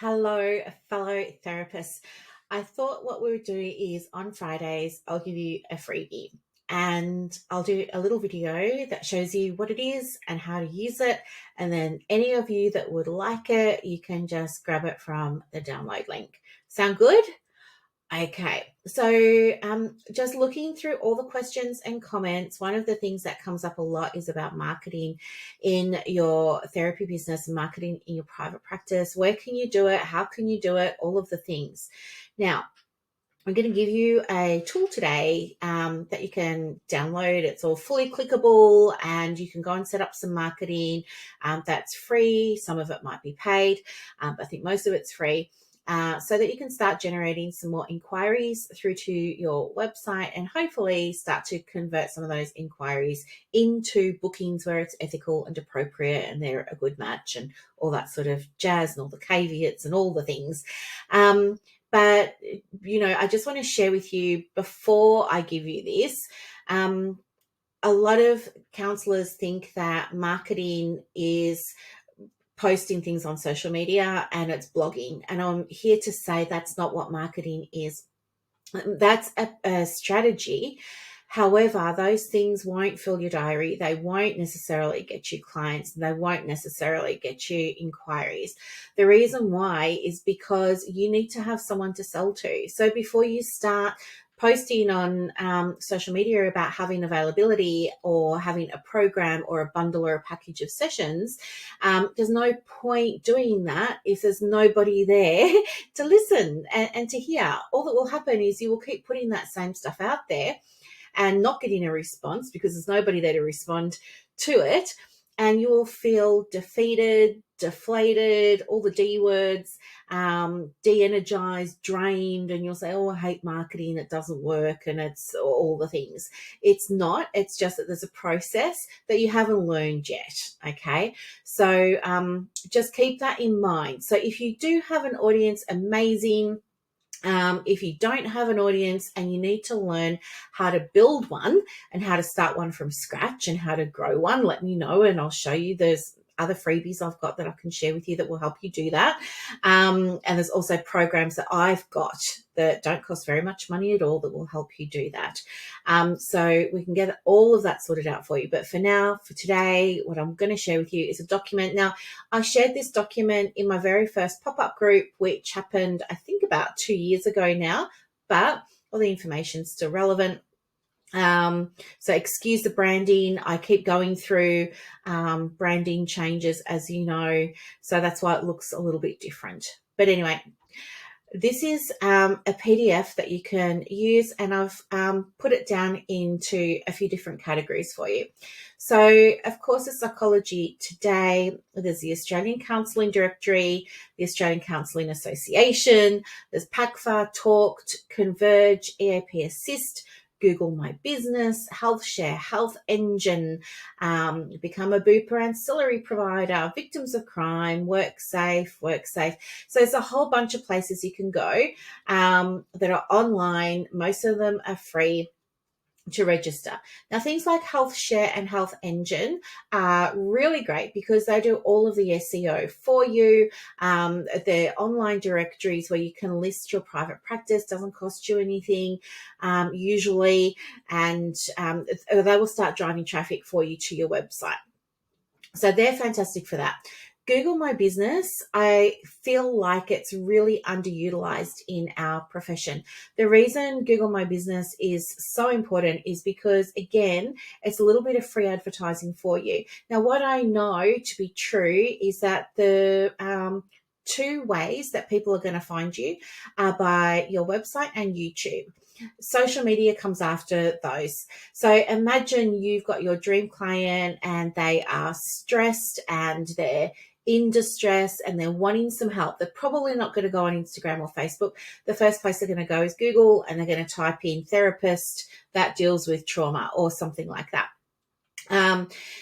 Hello, fellow therapists. I thought what we would do is on Fridays, I'll give you a freebie and I'll do a little video that shows you what it is and how to use it. And then any of you that would like it, you can just grab it from the download link. Sound good? Okay, so just looking through all the questions and comments, one of the things that comes up a lot is about marketing in your therapy business, marketing in your private practice. Where can you do it? How can you do it? All of the things. Now, I'm going to give you a tool today that you can download. It's all fully clickable and you can go and set up some marketing that's free. Some of it might be paid, but I think most of it's free. So that you can start generating some more inquiries through to your website and hopefully start to convert some of those inquiries into bookings where it's ethical and appropriate and they're a good match and all that sort of jazz and all the caveats and all the things. But, I just want to share with you before I give you this, a lot of counsellors think that marketing is posting things on social media and it's blogging. And I'm here to say that's not what marketing is. That's a strategy. However, those things won't fill your diary. They won't necessarily get you clients. They won't necessarily get you inquiries. The reason why is because you need to have someone to sell to. So before you start posting on social media about having availability or having a program or a bundle or a package of sessions, there's no point doing that if there's nobody there to listen and to hear. All that will happen is you will keep putting that same stuff out there and not getting a response because there's nobody there to respond to it. And you will feel defeated, deflated, all the D words, de-energized, drained, and you'll say, oh, I hate marketing, it doesn't work, and it's all the things. It's not. It's just that there's a process that you haven't learned yet, okay? So just keep that in mind. So if you do have an audience, amazing. If you don't have an audience and you need to learn how to build one and how to start one from scratch and how to grow one, let me know and I'll show you. There's other freebies I've got that I can share with you that will help you do that. And there's also programs that I've got that don't cost very much money at all that will help you do that. So we can get all of that sorted out for you. But for now, for today, what I'm going to share with you is a document. Now, I shared this document in my very first pop-up group, which happened, I think, about 2 years ago now, but all the information's still relevant. So excuse the branding. I keep going through branding changes, as you know, so that's why it looks a little bit different. But anyway, this is a PDF that you can use, and I've put it down into a few different categories for you. So, of course, the Psychology Today, there's the Australian Counselling Directory, the Australian Counselling Association, there's PACFA, Talked, Converge, EAP Assist, Google My Business, Health Share, Health Engine, Become a Bupa ancillary provider, Victims of Crime, WorkSafe. So there's a whole bunch of places you can go that are online. Most of them are free to register. Now, things like Health Share and Health Engine are really great because they do all of the SEO for you. They're online directories where you can list your private practice, doesn't cost you anything usually, and they will start driving traffic for you to your website. So they're fantastic for that. Google My Business, I feel like it's really underutilized in our profession. The reason Google My Business is so important is because, again, it's a little bit of free advertising for you. Now, what I know to be true is that the two ways that people are going to find you are by your website and YouTube. Social media comes after those. So imagine you've got your dream client and they are stressed and they're in distress and they're wanting some help. They're probably not going to go on Instagram or Facebook. The first place they're going to go is Google, and they're going to type in therapist that deals with trauma or something like that.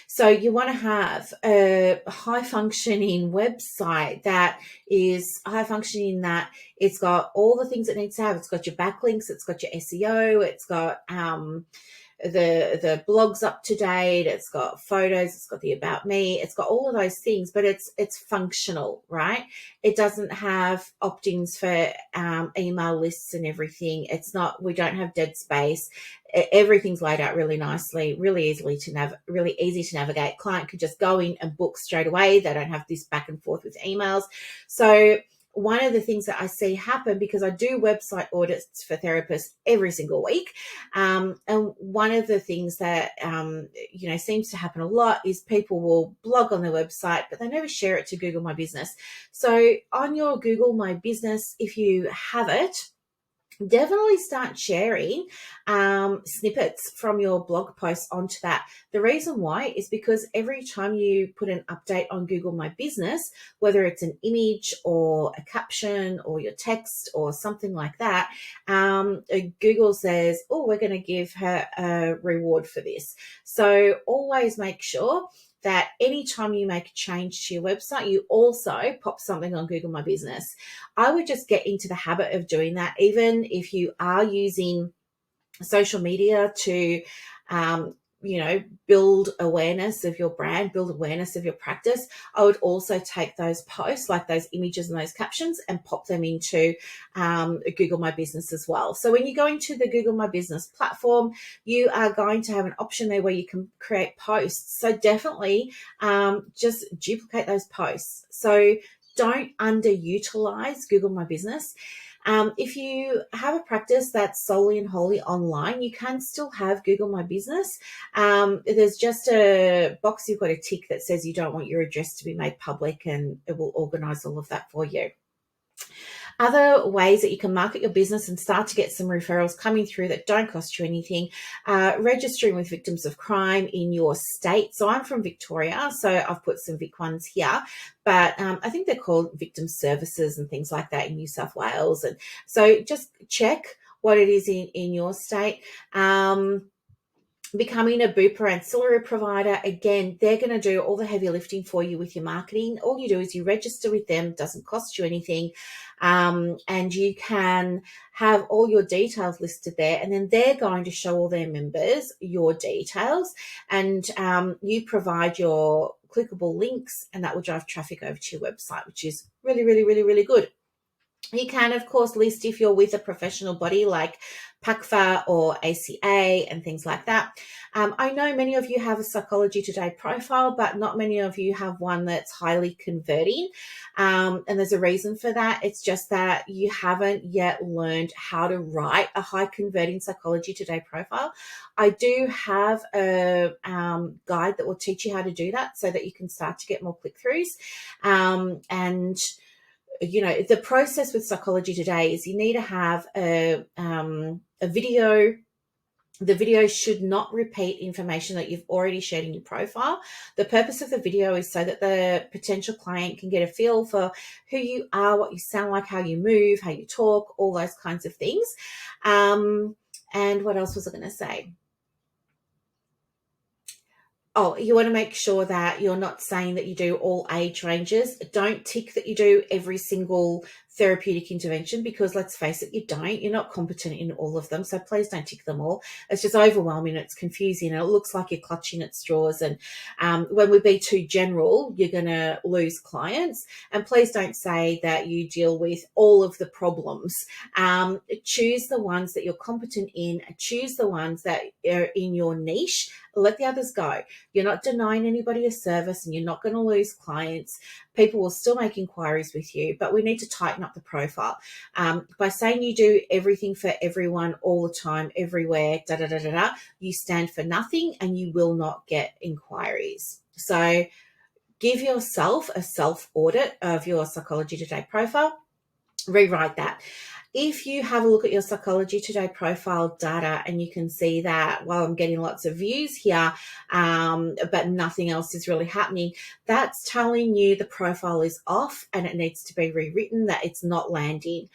So you want to have a high functioning website that is high functioning, that it's got all the things it needs to have. It's got your backlinks, it's got your SEO, it's got the blog's up to date, it's got photos, it's got the about me, it's got all of those things, but it's functional, right? It doesn't have opt-ins for email lists and everything. It's not, we don't have dead space. Everything's laid out really nicely, really easy to navigate. Client could just go in and book straight away. They don't have this back and forth with emails. So one of the things that I see happen, because I do website audits for therapists every single week, and one of the things that seems to happen a lot is people will blog on their website, but they never share it to Google My Business. So on your Google My Business, if you have it, definitely start sharing snippets from your blog posts onto that. The reason why is because every time you put an update on Google My Business, whether it's an image or a caption or your text or something like that, Google says, oh, we're going to give her a reward for this. So always make sure that anytime you make a change to your website, you also pop something on Google My Business. I would just get into the habit of doing that, even if you are using social media to, build awareness of your brand, build awareness of your practice. I would also take those posts, like those images and those captions, and pop them into Google My Business as well. So when you go into the Google My Business platform, you are going to have an option there where you can create posts. So definitely just duplicate those posts. So don't underutilize Google My Business. If you have a practice that's solely and wholly online, you can still have Google My Business. There's just a box you've got to tick that says you don't want your address to be made public, and it will organize all of that for you. Other ways that you can market your business and start to get some referrals coming through that don't cost you anything, registering with victims of crime in your state. So I'm from Victoria, so I've put some Vic ones here, but I think they're called victim services and things like that in New South Wales. And so just check what it is in your state. Becoming a Bupa ancillary provider, again, they're going to do all the heavy lifting for you with your marketing. All you do is you register with them, doesn't cost you anything, and you can have all your details listed there, and then they're going to show all their members your details, and you provide your clickable links, and that will drive traffic over to your website, which is really, really, really, really good. You can, of course, list if you're with a professional body like PACFA or ACA and things like that. I know many of you have a Psychology Today profile, but not many of you have one that's highly converting. And there's a reason for that. It's just that you haven't yet learned how to write a high converting Psychology Today profile. I do have a guide that will teach you how to do that so that you can start to get more click-throughs. The process with Psychology Today is you need to have a video. The video should not repeat information that you've already shared in your profile. The purpose of the video is so that the potential client can get a feel for who you are, what you sound like, how you move, how you talk, all those kinds of things. And what else was I going to say? Oh, you want to make sure that you're not saying that you do all age ranges. Don't tick that you do every single therapeutic intervention, because let's face it, you don't. You're not competent in all of them. So please don't tick them all. It's just overwhelming. It's confusing. And it looks like you're clutching at straws. And when we be too general, you're going to lose clients. And please don't say that you deal with all of the problems. Choose the ones that you're competent in. Choose the ones that are in your niche. Let the others go. You're not denying anybody a service, and you're not going to lose clients. People will still make inquiries with you, but we need to tighten up the profile. By saying you do everything for everyone all the time, everywhere, you stand for nothing, and you will not get inquiries. So give yourself a self-audit of your Psychology Today profile. Rewrite that. If you have a look at your Psychology Today profile data and you can see that, well, I'm getting lots of views here, but nothing else is really happening, that's telling you the profile is off and it needs to be rewritten, that it's not landing.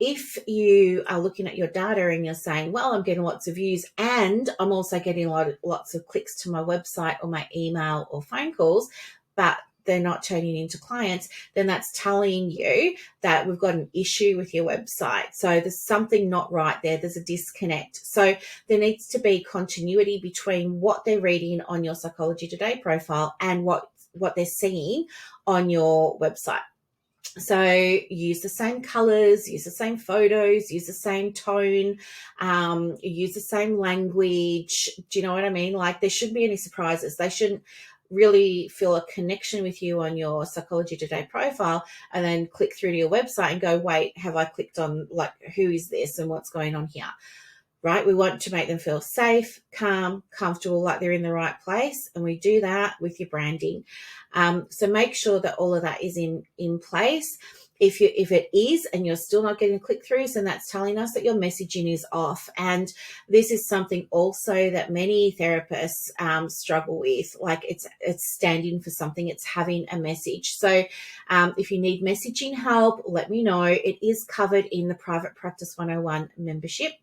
If you are looking at your data and you're saying, well, I'm getting lots of views and I'm also getting lots of clicks to my website or my email or phone calls, but they're not turning into clients, then that's telling you that we've got an issue with your website. So there's something not right there. There's a disconnect. So there needs to be continuity between what they're reading on your Psychology Today profile and what they're seeing on your website. So use the same colors, use the same photos, use the same tone, use the same language. Do you know what I mean? Like, there shouldn't be any surprises. They shouldn't really feel a connection with you on your Psychology Today profile and then click through to your website and go, wait, have I clicked on, like, who is this and what's going on here? Right? We want to make them feel safe, calm, comfortable, like they're in the right place. And we do that with your branding. So make sure that all of that is in place. If it is and you're still not getting click-throughs, then that's telling us that your messaging is off. And this is something also that many therapists struggle with. Like, it's standing for something. It's having a message. So if you need messaging help, let me know. It is covered in the Private Practice 101 membership.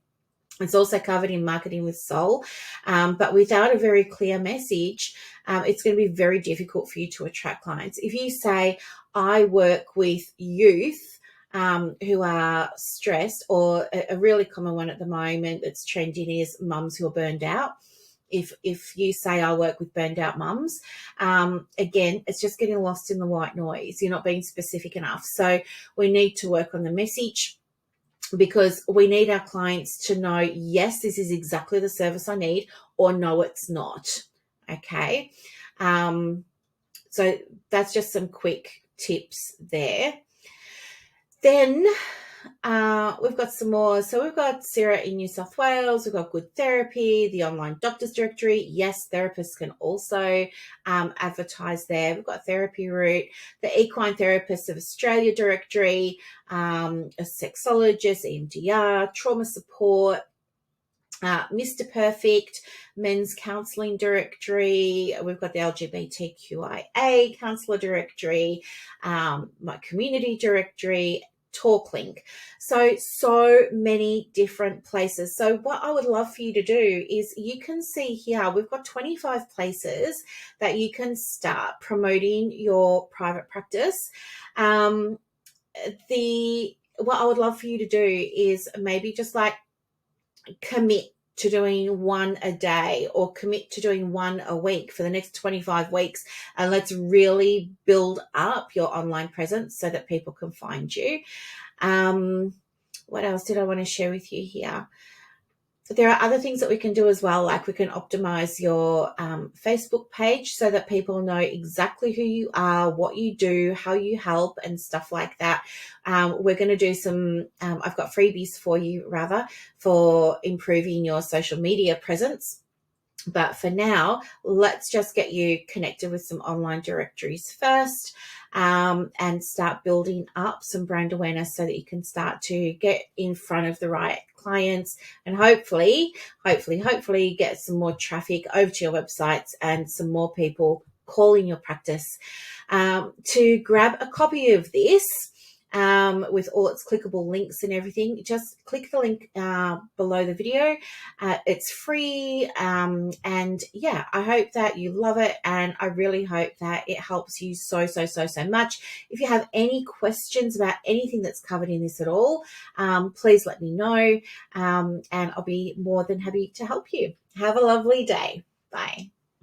It's also covered in Marketing with Soul, but without a very clear message, it's going to be very difficult for you to attract clients. If you say, I work with youth who are stressed, or a really common one at the moment that's trending is mums who are burned out. If you say, I work with burned out mums, again, it's just getting lost in the white noise. You're not being specific enough. So we need to work on the message, because we need our clients to know, yes, this is exactly the service I need, or no, it's not. Okay. So that's just some quick tips there. Then we've got some more. So we've got Sarah in New South Wales. We've got Good Therapy, the online doctors directory. Yes, therapists can also advertise there. We've got Therapy Route, the Equine Therapists of Australia directory, a sexologist, EMDR, trauma support, Mr. Perfect, men's counselling directory. We've got the LGBTQIA counsellor directory, my community directory, TalkLink. So many different places. So what I would love for you to do is, you can see here, we've got 25 places that you can start promoting your private practice. What I would love for you to do is maybe just like commit to doing one a day, or commit to doing one a week for the next 25 weeks. And let's really build up your online presence so that people can find you. What else did I want to share with you here? There are other things that we can do as well, like we can optimize your Facebook page so that people know exactly who you are, what you do, how you help, and stuff like that. We're going to do some, I've got freebies for you, rather, for improving your social media presence. But for now, let's just get you connected with some online directories first, and start building up some brand awareness so that you can start to get in front of the right clients, and hopefully get some more traffic over to your websites and some more people calling your practice. To grab a copy of this, with all its clickable links and everything, just click the link below the video. It's free, and yeah, I hope that you love it, and I really hope that it helps you so much. If you have any questions about anything that's covered in this at all, please let me know, and I'll be more than happy to help you. Have a lovely day. Bye.